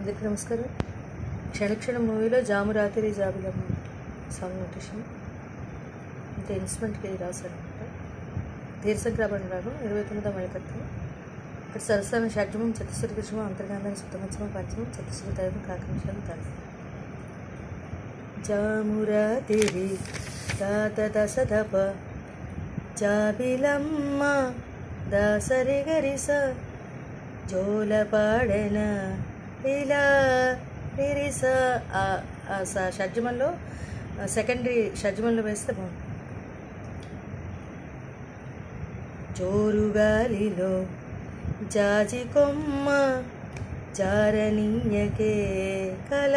అందరికీ నమస్కారం. క్షణక్షణం మూవీలో జాము రాత్రి జాబిలమ్మ సాంగ్ నోటేషన్ అంటే ఇన్స్ట్రుమెంట్కి రాశారనమాట. ధీరసంక్రామణ రాగం 29వ మైకత్వం. ఇక్కడ సరసాన షడ్జమం చతుస్వర కృష్ణం అంతర్గాంధాన్ని శుద్ధమత్సవం పంచమం చతుస్వర దైవం కాకనిషాలు తాను జాము రాత్రి తాత దశదప జాబిలమ్మ దాసరి గరిస జోలపాడన ఇలా ఇరిస షడ్జమంలో సెకండరీ షడ్జమంలో వేస్తే బాగుంది. జోరుగాలిలో జాజి కొమ్మ జారనీయకే కళ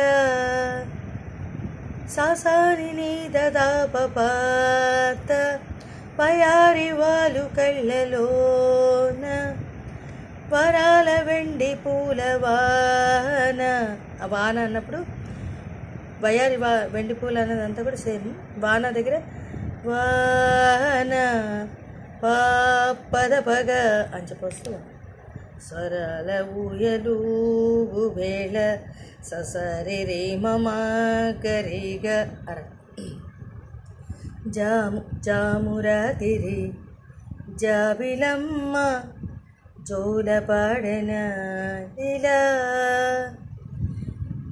సాసాని నీదదాపపాత పయారి వాలు కళ్ళలోన వరాల వెండి పూల వాన. ఆ వాన అన్నప్పుడు వయారి వెండి పూల అన్నదంతా కూడా సేమ్. వాన దగ్గర వాన పద పగ అని చెప్పొస్తూ స్వరాల ఊయలు వేళ ససరి రే మమా గరిగ అర జామురాతిరి జాబిలమ్మ జోలపాడన ఇలా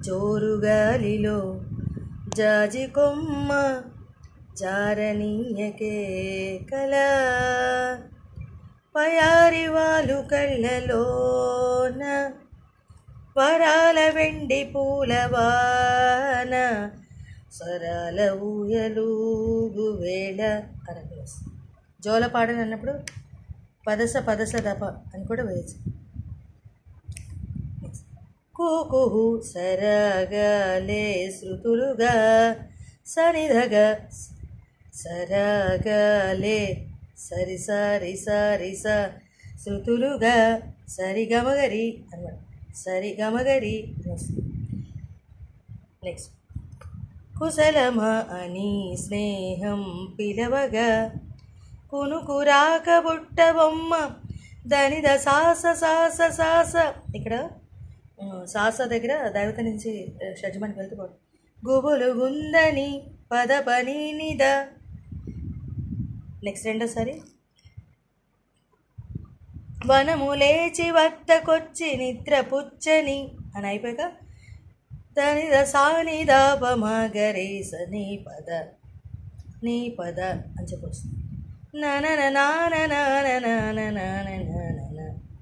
జోరుగాలిలో జాజి కొమ్మ జారనీయకే కళ పయారి వాలు కళ్ళలోన వరాల వెండి పూల వాన స్వరాల ఊయలూగు వేళ అరగలస్. జోలపాడని అన్నప్పుడు పదస దప అని కూడా వేయచ్చు. కుకుహు సరగలే శృతులుగా సరిధగ సరగలే సరి సారి సారి స శృతులుగా సరిగమగరి అన్నమాట. సరిగమగరి. నెక్స్ట్ కుశలమ అని స్నేహం పిలవగా కునుకురాక బుట్ట బొమ్మ దనిద సాస సాస సాస. ఇక్కడ సాస దగ్గర దైవత నుంచి షడ్జమానికి వెళ్తుపోవడం. గుబులు గుందని పద పని నిద. నెక్స్ట్ రెండోసారి వనము లేచి వద్దకొచ్చి నిద్ర పుచ్చని అని అయిపోయాక దనిద సాని దాపమగరేస నీ పద అని చెప్పొస్తుంది.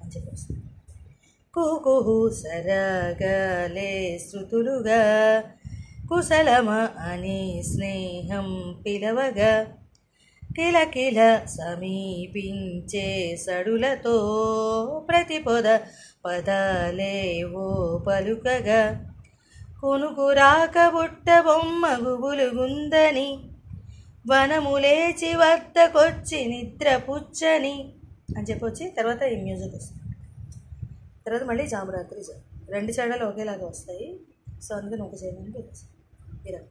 అని చెప్పొస్తుంది. కుకుహు సరగలే శృతులుగా కుశలమ అని స్నేహం పిలవగా కిలకిల సమీపించే సడులతో ప్రతి పదాలేవో పలుకగా కునుకురాక బుట్ట బొమ్మ గుబులు గుందని వనము లేచి వద్దకొచ్చి నిద్ర పుచ్చని అని చెప్పొచ్చి తర్వాత ఈ మ్యూజిక్ వస్తుంది. తర్వాత మళ్ళీ జామురాత్రి రెండు చరణాలు ఒకేలాగా వస్తాయి. సో అందుకని ఒక చేయడానికి ఇలా